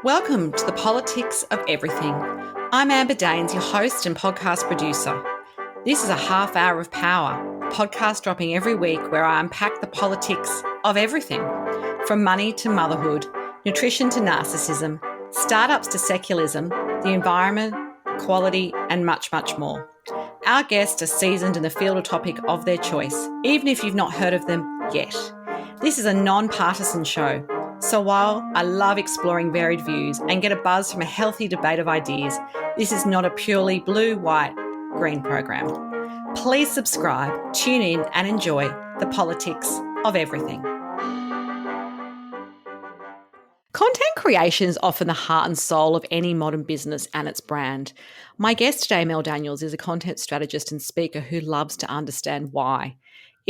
Welcome to the Politics of Everything. I'm Amber Daines, your host and podcast producer. This is a half hour of power, a podcast dropping every week where I unpack the politics of everything, from money to motherhood, nutrition to narcissism, startups to secularism, the environment, quality, and much, much more. Our guests are seasoned in the field or topic of their choice, even if you've not heard of them yet. This is a non-partisan show. So while I love exploring varied views and get a buzz from a healthy debate of ideas, this is not a purely blue, white, green program. Please subscribe, tune in and enjoy the politics of everything. Content creation is often the heart and soul of any modern business and its brand. My guest today, Mel Daniels, is a content strategist and speaker who loves to understand why.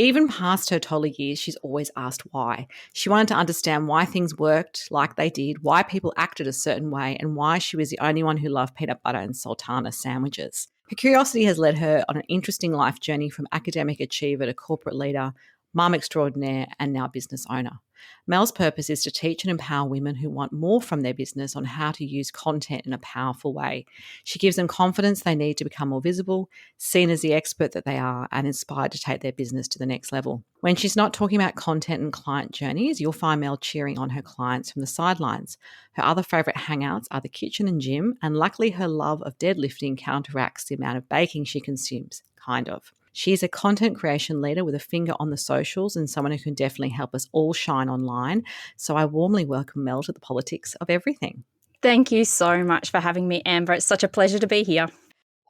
Even past her toddler years, she's always asked why. She wanted to understand why things worked like they did, why people acted a certain way, and why she was the only one who loved peanut butter and sultana sandwiches. Her curiosity has led her on an interesting life journey from academic achiever to corporate leader, mum extraordinaire, and now business owner. Mel's purpose is to teach and empower women who want more from their business on how to use content in a powerful way. She gives them confidence they need to become more visible, seen as the expert that they are, and inspired to take their business to the next level. When she's not talking about content and client journeys, you'll find Mel cheering on her clients from the sidelines. Her other favourite hangouts are the kitchen and gym, and luckily her love of deadlifting counteracts the amount of baking she consumes, kind of. She's a content creation leader with a finger on the socials and someone who can definitely help us all shine online. So I warmly welcome Mel to the Politics of Everything. Thank you so much for having me, Amber. It's such a pleasure to be here.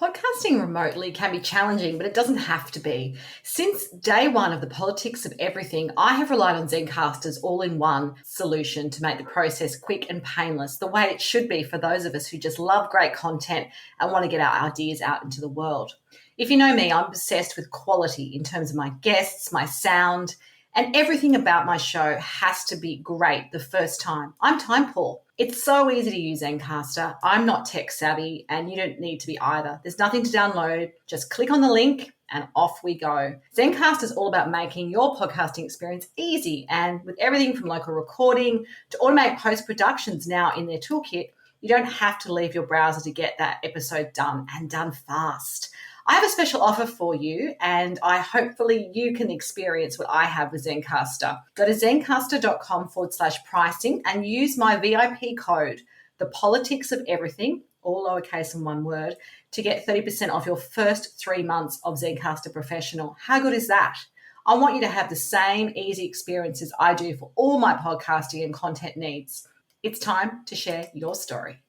Podcasting remotely can be challenging, but it doesn't have to be. Since day one of the Politics of Everything, I have relied on Zencastr's all-in-one solution to make the process quick and painless, the way it should be for those of us who just love great content and want to get our ideas out into the world. If you know me, I'm obsessed with quality in terms of my guests, my sound, and everything about my show has to be great the first time. I'm time poor. It's so easy to use Zencastr. I'm not tech savvy and you don't need to be either. There's nothing to download. Just click on the link and off we go. Zencastr is all about making your podcasting experience easy, and with everything from local recording to automatic post-productions now in their toolkit, you don't have to leave your browser to get that episode done, and done fast. I have a special offer for you, and hopefully you can experience what I have with Zencastr. Go to zencastr.com/pricing and use my VIP code, the Politics of Everything, all lowercase in one word, to get 30% off your first 3 months of Zencastr Professional. How good is that? I want you to have the same easy experiences I do for all my podcasting and content needs. It's time to share your story.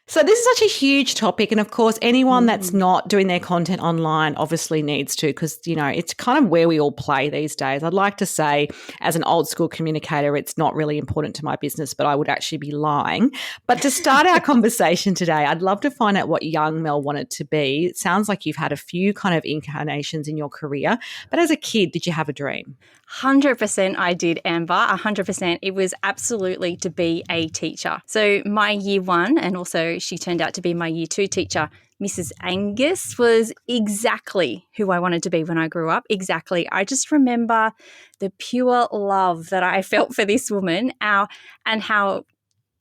So this is such a huge topic, and of course anyone that's not doing their content online obviously needs to, because, you know, it's kind of where we all play these days. I'd like to say, as an old school communicator, it's not really important to my business, but I would actually be lying. But to start our conversation today, I'd love to find out what young Mel wanted to be. It sounds like you've had a few kind of incarnations in your career, but as a kid, did you have a dream? 100% I did, Amber, 100%. It was absolutely to be a teacher. So my year one, and also she turned out to be my year two teacher, Mrs. Angus, was exactly who I wanted to be when I grew up. Exactly. I just remember the pure love that I felt for this woman and how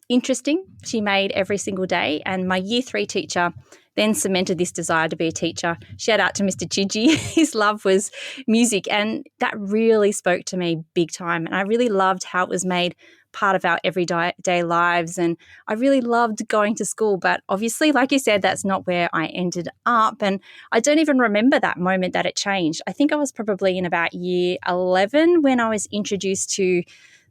interesting she made every single day. And my year three teacher then cemented this desire to be a teacher. Shout out to Mr. Chidgey. His love was music, and that really spoke to me big time. And I really loved how it was made part of our everyday lives. And I really loved going to school. But obviously, like you said, that's not where I ended up. And I don't even remember that moment that it changed. I think I was probably in about year 11 when I was introduced to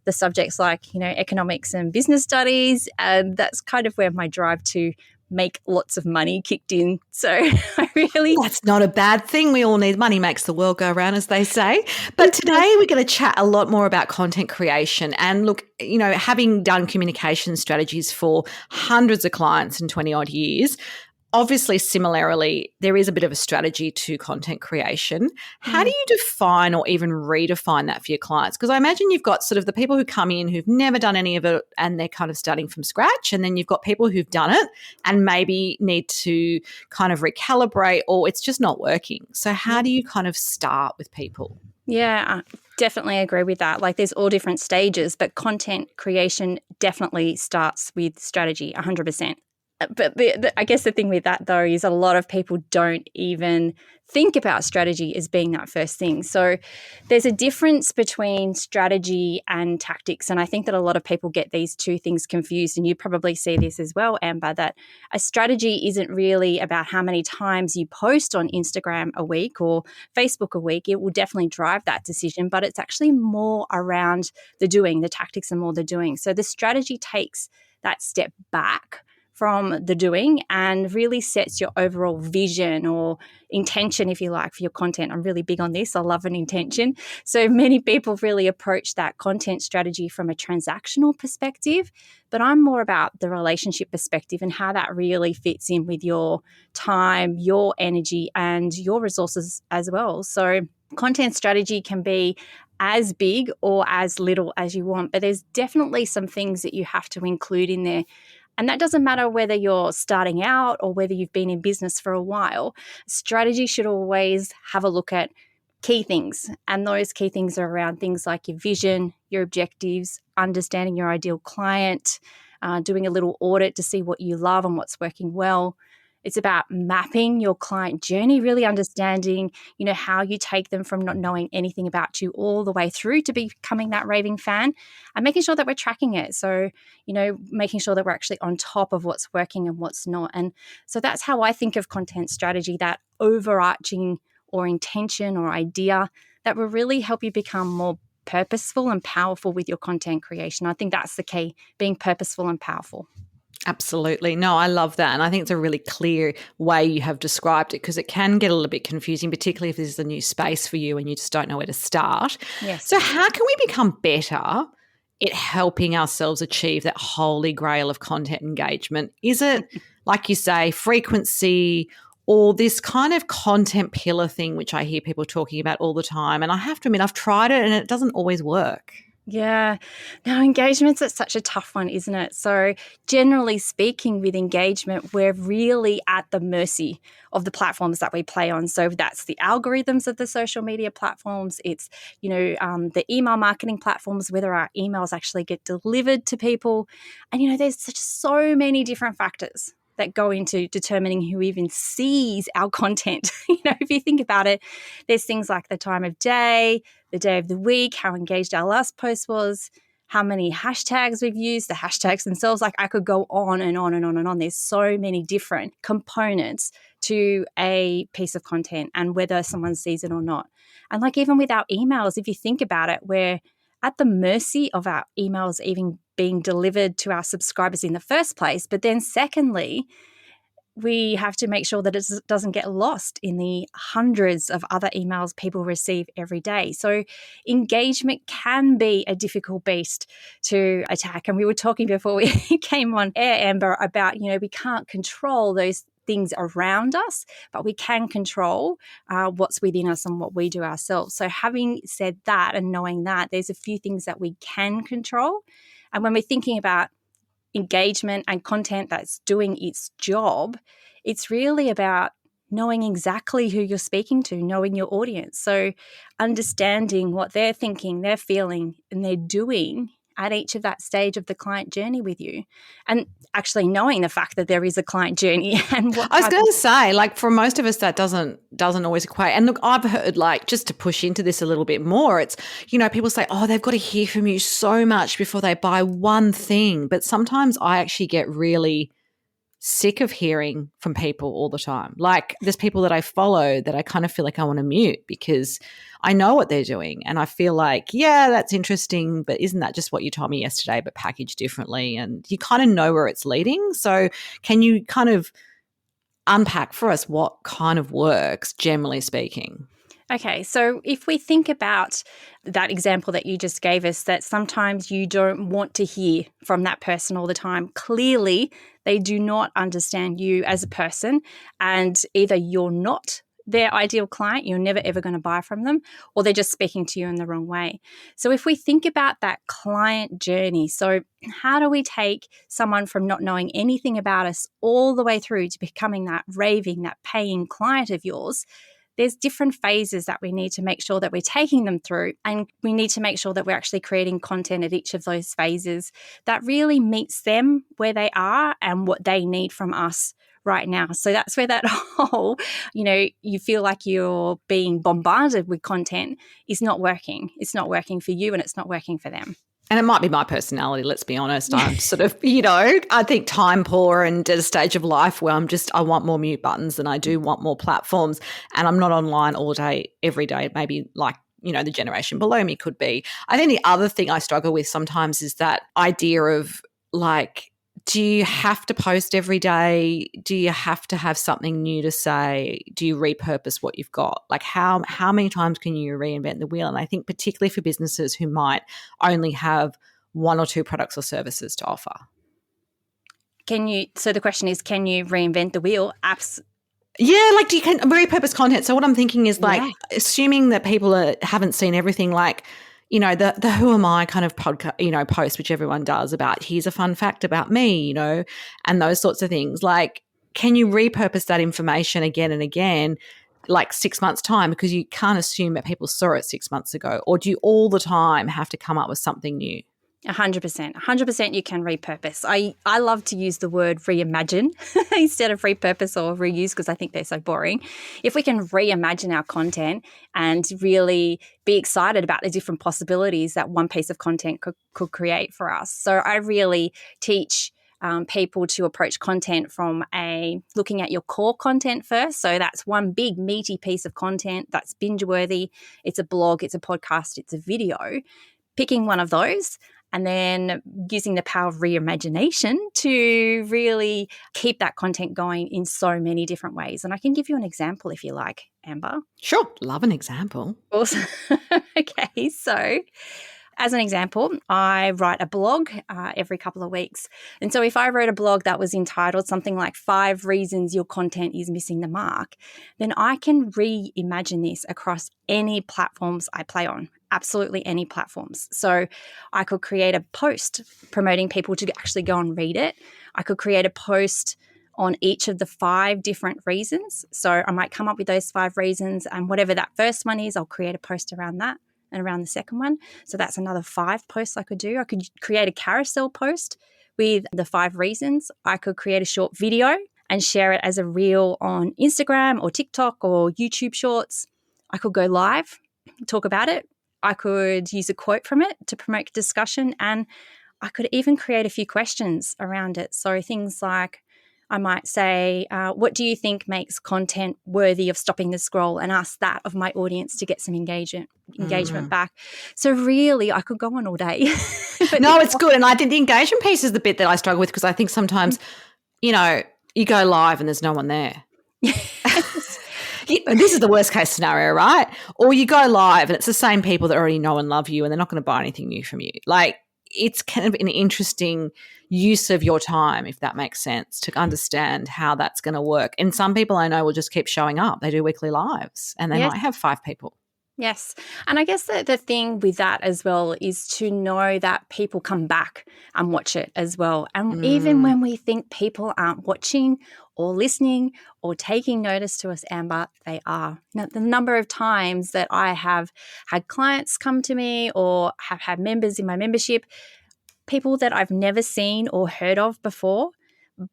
the subjects like, economics and business studies. And that's kind of where my drive to make lots of money kicked in. So That's not a bad thing. We all need money, makes the world go round, as they say. But today we're going to chat a lot more about content creation. And look, having done communication strategies for hundreds of clients in 20 odd years, obviously, similarly, there is a bit of a strategy to content creation. How do you define or even redefine that for your clients? Because I imagine you've got sort of the people who come in who've never done any of it and they're kind of starting from scratch, and then you've got people who've done it and maybe need to kind of recalibrate, or it's just not working. So how do you kind of start with people? Yeah, Definitely agree with that. Like there's all different stages, but content creation definitely starts with strategy, 100%. But I guess the thing with that, though, is a lot of people don't even think about strategy as being that first thing. So there's a difference between strategy and tactics. And I think that a lot of people get these two things confused. And you probably see this as well, Amber, that a strategy isn't really about how many times you post on Instagram a week or Facebook a week. It will definitely drive that decision, but it's actually more around the doing. The tactics are more the doing. So the strategy takes that step back from the doing and really sets your overall vision or intention, if you like, for your content. I'm really big on this. I love an intention. So many people really approach that content strategy from a transactional perspective, but I'm more about the relationship perspective and how that really fits in with your time, your energy, and your resources as well. So content strategy can be as big or as little as you want, but there's definitely some things that you have to include in there. And that doesn't matter whether you're starting out or whether you've been in business for a while. Strategy should always have a look at key things. And those key things are around things like your vision, your objectives, understanding your ideal client, doing a little audit to see what you love and what's working well. It's about mapping your client journey, really understanding, how you take them from not knowing anything about you all the way through to becoming that raving fan, and making sure that we're tracking it. So, making sure that we're actually on top of what's working and what's not. And so that's how I think of content strategy, that overarching or intention or idea that will really help you become more purposeful and powerful with your content creation. I think that's the key, being purposeful and powerful. Absolutely. No, I love that. And I think it's a really clear way you have described it, because it can get a little bit confusing, particularly if this is a new space for you and you just don't know where to start. Yes. So how can we become better at helping ourselves achieve that holy grail of content engagement? Is it, like you say, frequency, or this kind of content pillar thing, which I hear people talking about all the time? And I have to admit, I've tried it and it doesn't always work. Yeah. Now, engagement's such a tough one, isn't it? So generally speaking, with engagement, we're really at the mercy of the platforms that we play on. So that's the algorithms of the social media platforms. It's, the email marketing platforms, whether our emails actually get delivered to people. And, there's so many different factors that go into determining who even sees our content. If you think about it, there's things like the time of day, the day of the week, how engaged our last post was, how many hashtags we've used, the hashtags themselves. Like I could go on and on and on and on. There's so many different components to a piece of content and whether someone sees it or not. And like even with our emails, if you think about it, we're at the mercy of our emails even being delivered to our subscribers in the first place. But then secondly, we have to make sure that it doesn't get lost in the hundreds of other emails people receive every day. So engagement can be a difficult beast to attack. And we were talking before we came on air, Amber, about, we can't control those things around us, but we can control what's within us and what we do ourselves. So having said that and knowing that, there's a few things that we can control. And when we're thinking about engagement and content that's doing its job, it's really about knowing exactly who you're speaking to, knowing your audience. So understanding what they're thinking, they're feeling, and they're doing at each of that stage of the client journey with you. And actually knowing the fact that there is a client journey. And what I was going to say, like for most of us, that doesn't always equate. And look, I've heard, like, just to push into this a little bit more, it's, people say, oh, they've got to hear from you so much before they buy one thing. But sometimes I actually get really sick of hearing from people all the time. Like there's people that I follow that I kind of feel like I want to mute because I know what they're doing and I feel like, yeah, that's interesting, but isn't that just what you told me yesterday but packaged differently? And you kind of know where it's leading. So can you kind of unpack for us what kind of works, generally speaking? Okay, so if we think about that example that you just gave us, that sometimes you don't want to hear from that person all the time. Clearly, they do not understand you as a person, and either you're not their ideal client, you're never ever going to buy from them, or they're just speaking to you in the wrong way. So if we think about that client journey, so how do we take someone from not knowing anything about us all the way through to becoming that raving, that paying client of yours? there's different phases that we need to make sure that we're taking them through, and we need to make sure that we're actually creating content at each of those phases that really meets them where they are and what they need from us right now. So that's where that whole, you feel like you're being bombarded with content is not working. It's not working for you and it's not working for them. And it might be my personality, let's be honest. I'm sort of, I think time poor and at a stage of life where I want more mute buttons than I do want more platforms. And I'm not online all day, every day, maybe like, the generation below me could be. I think the other thing I struggle with sometimes is that idea of like, do you have to post every day? Do you have to have something new to say? Do you repurpose what you've got? Like how many times can you reinvent the wheel? And I think particularly for businesses who might only have one or two products or services to offer. So the question is, can you reinvent the wheel? Yeah, like you can repurpose content. So what I'm thinking is like assuming that people haven't seen everything, like the who am I kind of podcast, post, which everyone does about here's a fun fact about me, and those sorts of things. Like, can you repurpose that information again and again, like 6 months' time? Because you can't assume that people saw it 6 months ago. Or do you all the time have to come up with something new? 100% you can repurpose. I love to use the word reimagine instead of repurpose or reuse because I think they're so boring. If we can reimagine our content and really be excited about the different possibilities that one piece of content could create for us. So I really teach people to approach content from looking at your core content first. So that's one big meaty piece of content that's binge-worthy. It's a blog, it's a podcast, it's a video. Picking one of those and then using the power of reimagination to really keep that content going in so many different ways. And I can give you an example if you like, Amber. Sure. Love an example. Awesome. Okay. So as an example, I write a blog every couple of weeks. And so if I wrote a blog that was entitled something like 5 reasons your content is missing the mark, then I can reimagine this across any platforms I play on. Absolutely any platforms. So I could create a post promoting people to actually go and read it. I could create a post on each of the 5 different reasons. So I might come up with those 5 reasons, and whatever that first one is, I'll create a post around that and around the second one. So that's another 5 posts I could do. I could create a carousel post with the 5 reasons. I could create a short video and share it as a reel on Instagram or TikTok or YouTube Shorts. I could go live, talk about it. I could use a quote from it to promote discussion, and I could even create a few questions around it. So things like I might say, what do you think makes content worthy of stopping the scroll, and ask that of my audience to get some engagement back. So really, I could go on all day. No, it's good. And I think the engagement piece is the bit that I struggle with because I think sometimes, you go live and there's no one there. This is the worst case scenario, right? Or you go live and it's the same people that already know and love you and they're not going to buy anything new from you. Like, it's kind of an interesting use of your time, if that makes sense, to understand how that's going to work. And some people I know will just keep showing up. They do weekly lives and they might have 5 people. Yes. And I guess the thing with that as well is to know that people come back and watch it as well. And even when we think people aren't watching or listening or taking notice to us, Amber, they are. Now, the number of times that I have had clients come to me or have had members in my membership, people that I've never seen or heard of before,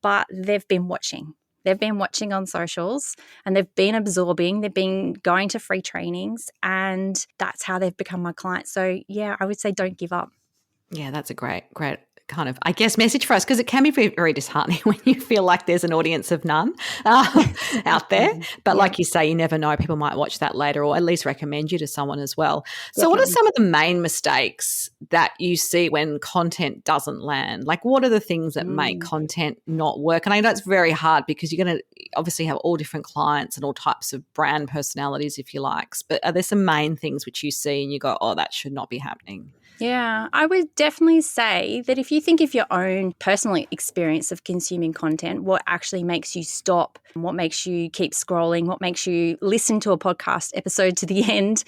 but they've been watching. They've been watching on socials and they've been absorbing, they've been going to free trainings, and that's how they've become my clients. So, yeah, I would say don't give up. Yeah, that's a great kind of, I guess, message for us, because it can be very, very disheartening when you feel like there's an audience of none out there. But like you say, you never know. People might watch that later or at least recommend you to someone as well. So what are some of the main mistakes that you see when content doesn't land? Like, what are the things that make content not work? And I know it's very hard because you're going to obviously have all different clients and all types of brand personalities, if you like. But are there some main things which you see and you go, oh, that should not be happening? Yeah, I would definitely say that if you think of your own personal experience of consuming content, what actually makes you stop, what makes you keep scrolling, what makes you listen to a podcast episode to the end,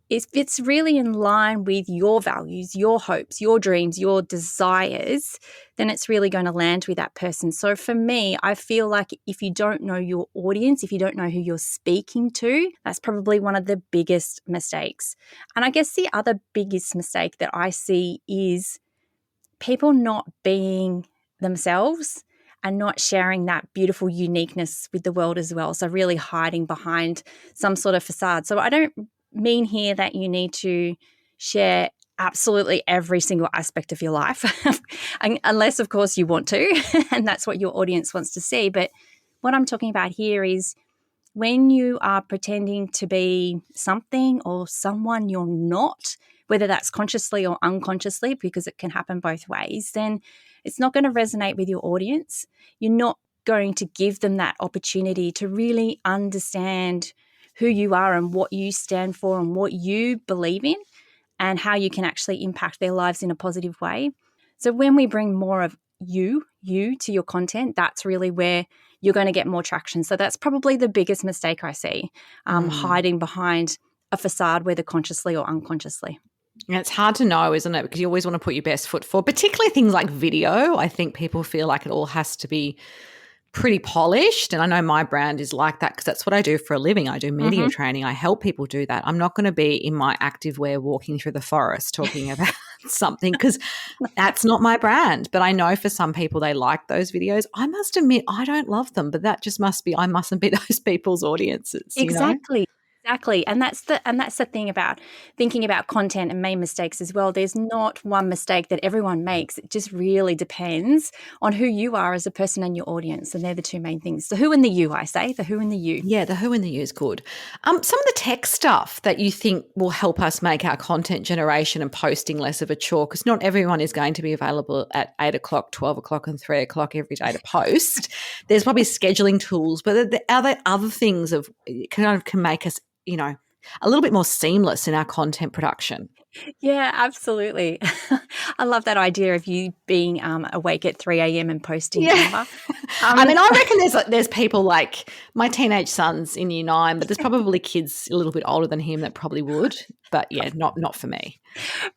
if it's really in line with your values, your hopes, your dreams, your desires, then it's really going to land with that person. So for me, I feel like if you don't know your audience, if you don't know who you're speaking to, that's probably one of the biggest mistakes. And I guess the other biggest mistake that I see is people not being themselves and not sharing that beautiful uniqueness with the world as well. So really hiding behind some sort of facade. So I don't mean here that you need to share absolutely every single aspect of your life, unless, of course, you want to, and that's what your audience wants to see. But what I'm talking about here is when you are pretending to be something or someone you're not, whether that's consciously or unconsciously, because it can happen both ways, then it's not going to resonate with your audience. You're not going to give them that opportunity to really understand who you are and what you stand for and what you believe in and how you can actually impact their lives in a positive way. So when we bring more of you to your content, that's really where you're going to get more traction. So that's probably the biggest mistake I see, hiding behind a facade, whether consciously or unconsciously. And it's hard to know, isn't it? Because you always want to put your best foot forward, particularly things like video. I think people feel like it all has to be pretty polished. And I know my brand is like that because that's what I do for a living. I do media training. I help people do that. I'm not going to be in my active wear walking through the forest talking about something because that's not my brand. But I know for some people they like those videos. I must admit I don't love them, but that just must be I mustn't be those people's audiences. Exactly. Exactly. And that's the thing about thinking about content and main mistakes as well. There's not one mistake that everyone makes. It just really depends on who you are as a person and your audience. And they're the two main things. The who and the you, I say, the who and the you. Yeah, the who and the you is good. Some of the tech stuff that you think will help us make our content generation and posting less of a chore, because not everyone is going to be available at 8 o'clock, 12 o'clock and 3 o'clock every day to post. There's probably scheduling tools, but are there other things can make us a little bit more seamless in our content production? Yeah, absolutely. I love that idea of you being awake at 3 a.m. and posting, Amber. I mean, I reckon there's people like my teenage son's in year 9, but there's probably kids a little bit older than him that probably would. But yeah, not for me.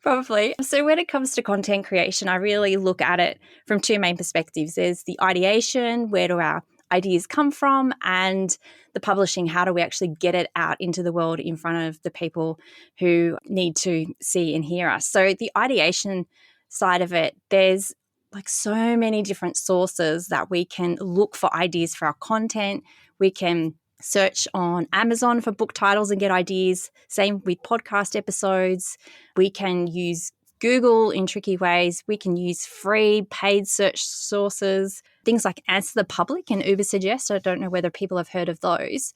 Probably. So when it comes to content creation, I really look at it from two main perspectives. There's the ideation, where do our ideas come from, and the publishing, how do we actually get it out into the world in front of the people who need to see and hear us. So the ideation side of it, there's like so many different sources that we can look for ideas for our content. We can search on Amazon for book titles and get ideas. Same with podcast episodes. We can use Google in tricky ways. We can use free paid search sources, things like Answer the Public and Uber Suggest. I don't know whether people have heard of those.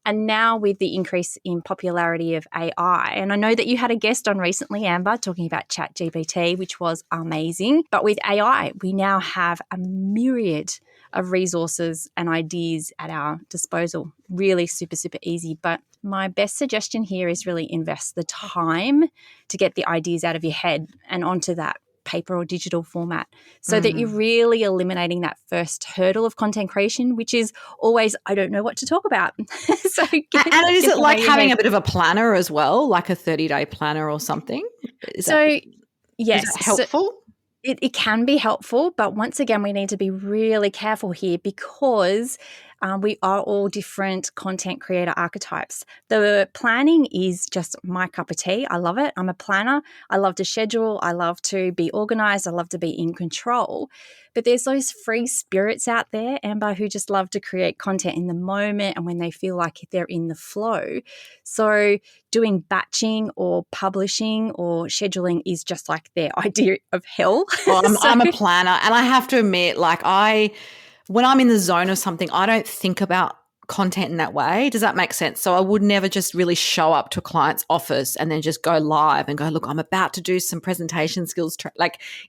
And now with the increase in popularity of AI, and I know that you had a guest on recently, Amber, talking about ChatGPT, which was amazing. But with AI, we now have a myriad of resources and ideas at our disposal. Really super, super easy. But my best suggestion here is really invest the time to get the ideas out of your head and onto that paper or digital format so that you're really eliminating that first hurdle of content creation, which is always, I don't know what to talk about. Is it like having a bit of a planner as well, like a 30-day planner or something? Yes. Is that helpful? It can be helpful, but once again, we need to be really careful here because we are all different content creator archetypes. The planning is just my cup of tea. I love it. I'm a planner. I love to schedule. I love to be organized. I love to be in control. But there's those free spirits out there, Amber, who just love to create content in the moment and when they feel like they're in the flow. So doing batching or publishing or scheduling is just like their idea of hell. I'm a planner, and I have to admit, when I'm in the zone of something, I don't think about content in that way. Does that make sense? So I would never just really show up to a client's office and then just go live and go, look, I'm about to do some presentation skills.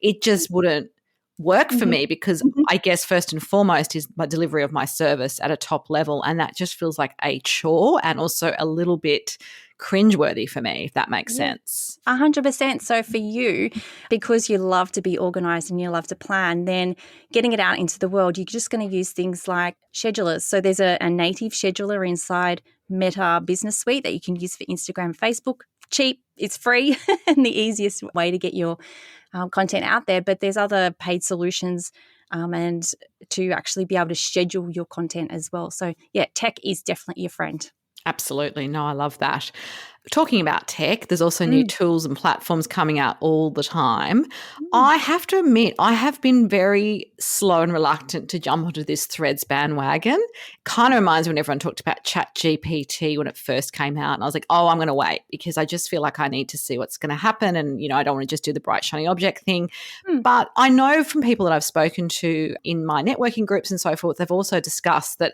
It just wouldn't work for me because I guess first and foremost is my delivery of my service at a top level, and that just feels like a chore and also a little bit cringeworthy for me, if that makes sense. 100%. So for you, because you love to be organized and you love to plan, then getting it out into the world, you're just going to use things like schedulers. So there's a native scheduler inside Meta Business Suite that you can use for Instagram, Facebook. cheap, it's free, and the easiest way to get your content out there. But there's other paid solutions and to actually be able to schedule your content as well. So, yeah, tech is definitely your friend. Absolutely. No, I love that. Talking about tech, there's also new tools and platforms coming out all the time. I have to admit, I have been very slow and reluctant to jump onto this Threads bandwagon. Kind of reminds me when everyone talked about ChatGPT when it first came out. And I was like, oh, I'm going to wait because I just feel like I need to see what's going to happen. And, I don't want to just do the bright, shiny object thing. But I know from people that I've spoken to in my networking groups and so forth, they've also discussed that,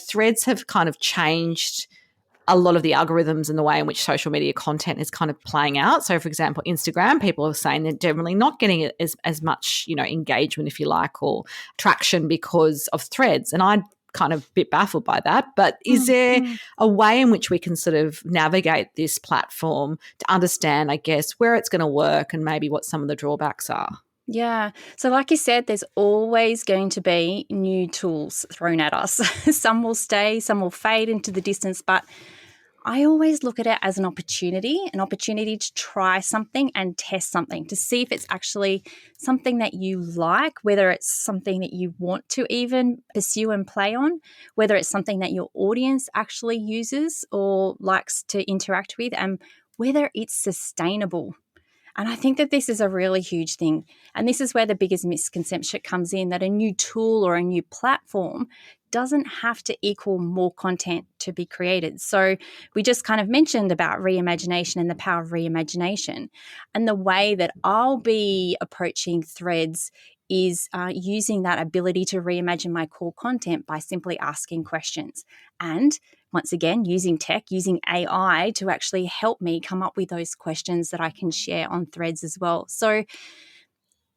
Threads have kind of changed a lot of the algorithms and the way in which social media content is kind of playing out. So, for example, Instagram, people are saying they're generally not getting as much, engagement, if you like, or traction because of Threads. And I'm kind of a bit baffled by that. But is there a way in which we can sort of navigate this platform to understand, I guess, where it's going to work and maybe what some of the drawbacks are? Yeah. So like you said, there's always going to be new tools thrown at us. Some will stay, some will fade into the distance, but I always look at it as an opportunity to try something and test something to see if it's actually something that you like, whether it's something that you want to even pursue and play on, whether it's something that your audience actually uses or likes to interact with, and whether it's sustainable. And I think that this is a really huge thing. And this is where the biggest misconception comes in, that a new tool or a new platform doesn't have to equal more content to be created. So we just kind of mentioned about reimagination and the power of reimagination. And the way that I'll be approaching Threads is using that ability to reimagine my core content by simply asking questions. And once again, using tech, using AI to actually help me come up with those questions that I can share on Threads as well. So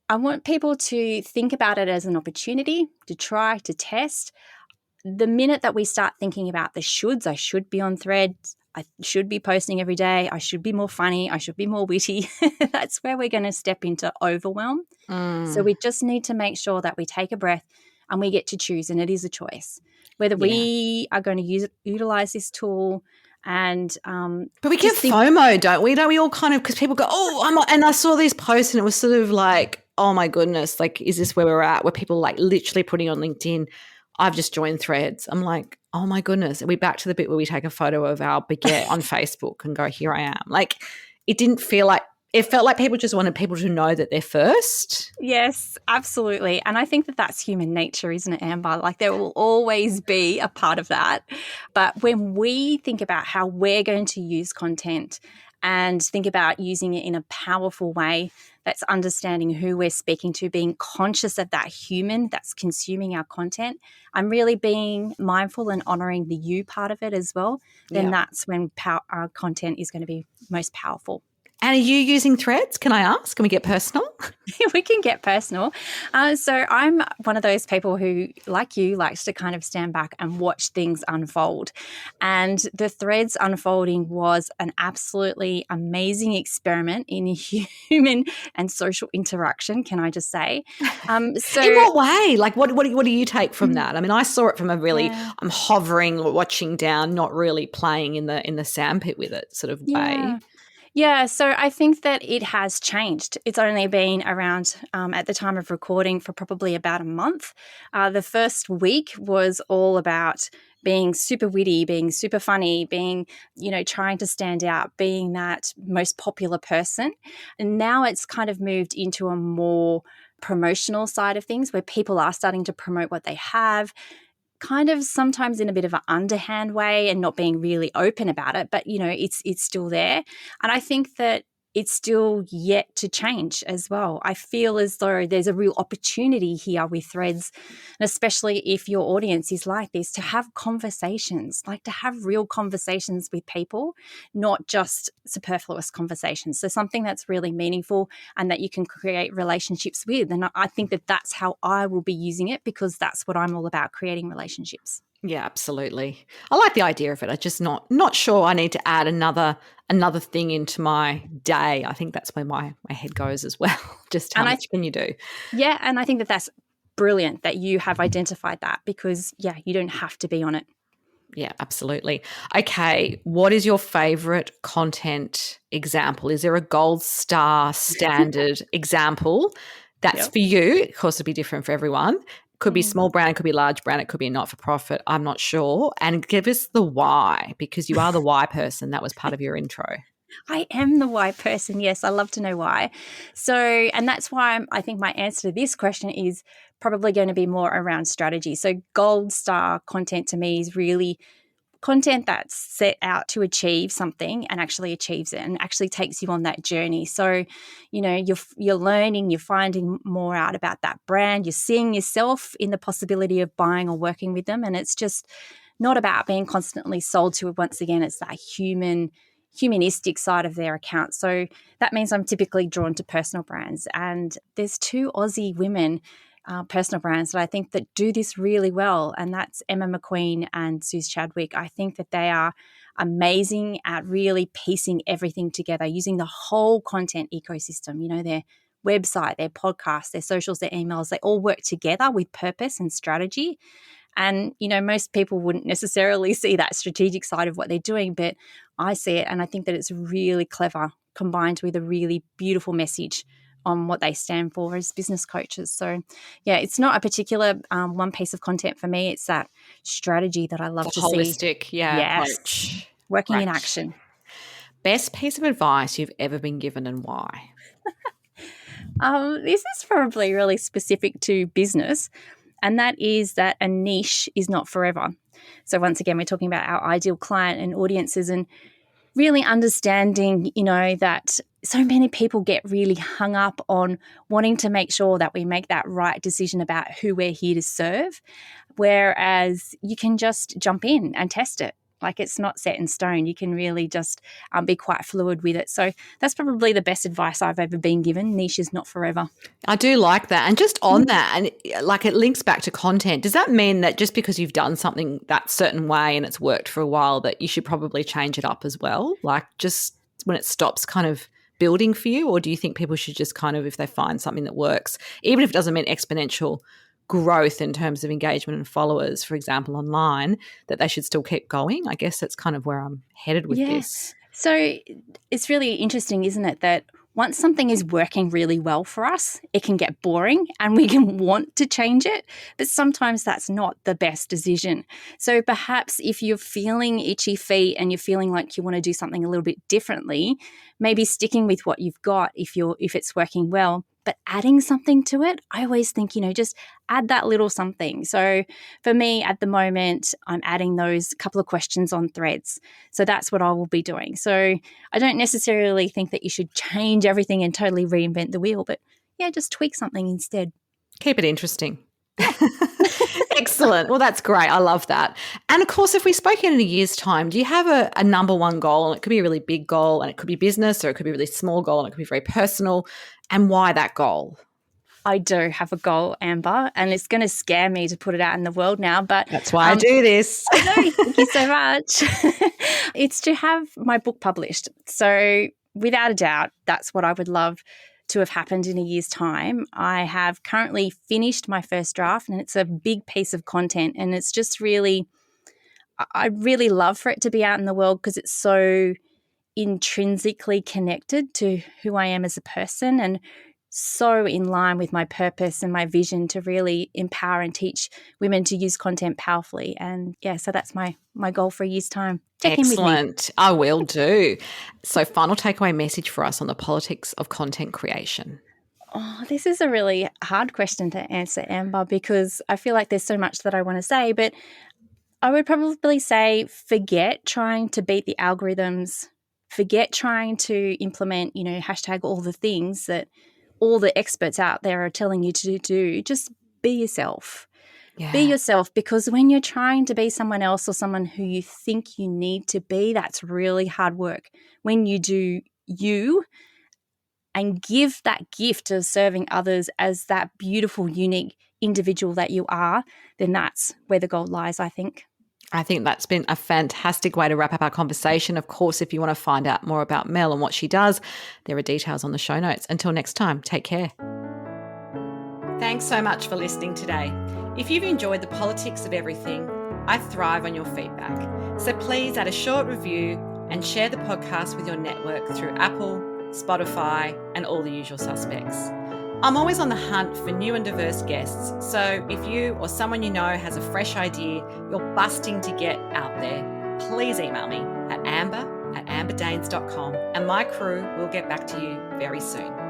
I want people to think about it as an opportunity to try, to test. The minute that we start thinking about the shoulds, I should be on Threads, I should be posting every day, I should be more funny, I should be more witty, that's where we're going to step into overwhelm. So we just need to make sure that we take a breath and we get to choose, and it is a choice, whether we are going to utilize this tool. And but we get FOMO, don't we? Don't we all kind of, because people go, oh, and I saw these posts and it was sort of like, oh my goodness, like, is this where we're at? Where people like literally putting on LinkedIn, I've just joined Threads. I'm like, oh my goodness. Are we back to the bit where we take a photo of our baguette on Facebook and go, here I am? Like, it felt like people just wanted people to know that they're first. Yes, absolutely. And I think that that's human nature, isn't it, Amber? Like, there will always be a part of that. But when we think about how we're going to use content and think about using it in a powerful way, that's understanding who we're speaking to, being conscious of that human that's consuming our content, I'm really being mindful and honoring the you part of it as well, then that's when our content is going to be most powerful. And are you using Threads? Can I ask? Can we get personal? We can get personal. So I'm one of those people who, like you, likes to kind of stand back and watch things unfold. And the Threads unfolding was an absolutely amazing experiment in human and social interaction, can I just say? So in what way? Like, what do you take from that? I mean, I saw it from a really, I'm hovering, watching down, not really playing in the sandpit with it sort of way. Yeah, so I think that it has changed. It's only been around at the time of recording for probably about a month. The first week was all about being super witty, being super funny, being, trying to stand out, being that most popular person. And now it's kind of moved into a more promotional side of things where people are starting to promote what they have, kind of sometimes in a bit of an underhand way and not being really open about it, but it's still there. And I think that it's still yet to change as well. I feel as though there's a real opportunity here with Threads, and especially if your audience is like this, to have conversations, like to have real conversations with people, not just superfluous conversations. So something that's really meaningful and that you can create relationships with. And I think that that's how I will be using it, because that's what I'm all about, creating relationships. Yeah, absolutely. I like the idea of it. I'm just not sure I need to add another thing into my day. I think that's where my head goes as well. Just how much can you do? Yeah, and I think that that's brilliant that you have identified that, because, you don't have to be on it. Yeah, absolutely. Okay, what is your favorite content example? Is there a gold star standard example that's Yep. for you? Of course, it'll be different for everyone. Could be Mm. small brand, could be large brand, it could be a not-for-profit. I'm not sure. And give us the why, because you are the why person. That was part of your intro. I am the why person. Yes, I love to know why. So, and that's why I think my answer to this question is probably going to be more around strategy. So, gold star content to me is really content that's set out to achieve something and actually achieves it and actually takes you on that journey. So, you're learning, you're finding more out about that brand, you're seeing yourself in the possibility of buying or working with them, and it's just not about being constantly sold to. Once again, it's that humanistic side of their account. So that means I'm typically drawn to personal brands, and there's two Aussie women personal brands that I think that do this really well, and that's Emma McQueen and Suze Chadwick. I think that they are amazing at really piecing everything together, using the whole content ecosystem, their website, their podcast, their socials, their emails, they all work together with purpose and strategy. And, most people wouldn't necessarily see that strategic side of what they're doing, but I see it, and I think that it's really clever combined with a really beautiful message on what they stand for as business coaches. So, yeah, it's not a particular one piece of content for me. It's that strategy that I love The to see. holistic, Yes, approach. working in Great. action. Best piece of advice you've ever been given and why? This is probably really specific to business, and that is that a niche is not forever. So once again, we're talking about our ideal client and audiences, and really understanding, that so many people get really hung up on wanting to make sure that we make that right decision about who we're here to serve, whereas you can just jump in and test it. Like, it's not set in stone. You can really just be quite fluid with it. So that's probably the best advice I've ever been given. Niche is not forever. I do like that. And just on that, and like it links back to content, does that mean that just because you've done something that certain way and it's worked for a while, that you should probably change it up as well? Like, just when it stops kind of building for you? Or do you think people should just kind of, if they find something that works, even if it doesn't mean exponential growth in terms of engagement and followers, for example, online, that they should still keep going? I guess that's kind of where I'm headed with this. So it's really interesting, isn't it, that once something is working really well for us, it can get boring and we can want to change it, but sometimes that's not the best decision. So perhaps if you're feeling itchy feet and you're feeling like you want to do something a little bit differently, maybe sticking with what you've got if it's working well, but adding something to it, I always think, just add that little something. So for me at the moment, I'm adding those couple of questions on threads. So that's what I will be doing. So I don't necessarily think that you should change everything and totally reinvent the wheel, but yeah, just tweak something instead. Keep it interesting. Excellent. Well, that's great. I love that. And of course, if we spoke in a year's time, do you have a number one goal? And it could be a really big goal, and it could be business, or it could be a really small goal, and it could be very personal. And why that goal? I do have a goal, Amber, and it's going to scare me to put it out in the world now, but that's why I do this. I know. Thank you so much. It's to have my book published. So without a doubt, that's what I would love to have happened in a year's time. I have currently finished my first draft, and it's a big piece of content, and it's just really, I really love for it to be out in the world because it's so intrinsically connected to who I am as a person, and so in line with my purpose and my vision to really empower and teach women to use content powerfully. And yeah, so that's my goal for a year's time. Check Excellent. in with me. I will do. So final takeaway message for us on the politics of content creation. Oh, this is a really hard question to answer, Amber, because I feel like there's so much that I want to say, but I would probably say forget trying to beat the algorithms, forget trying to implement, hashtag all the things that all the experts out there are telling you to do. Just be yourself. Yeah. Be yourself, because when you're trying to be someone else or someone who you think you need to be, that's really hard work. When you do you and give that gift of serving others as that beautiful, unique individual that you are, then that's where the gold lies, I think. I think that's been a fantastic way to wrap up our conversation. Of course, if you want to find out more about Mel and what she does, there are details on the show notes. Until next time, take care. Thanks so much for listening today. If you've enjoyed the politics of everything, I thrive on your feedback. So please add a short review and share the podcast with your network through Apple, Spotify, and all the usual suspects. I'm always on the hunt for new and diverse guests, so if you or someone you know has a fresh idea you're busting to get out there, please email me at amber@amberdanes.com and my crew will get back to you very soon.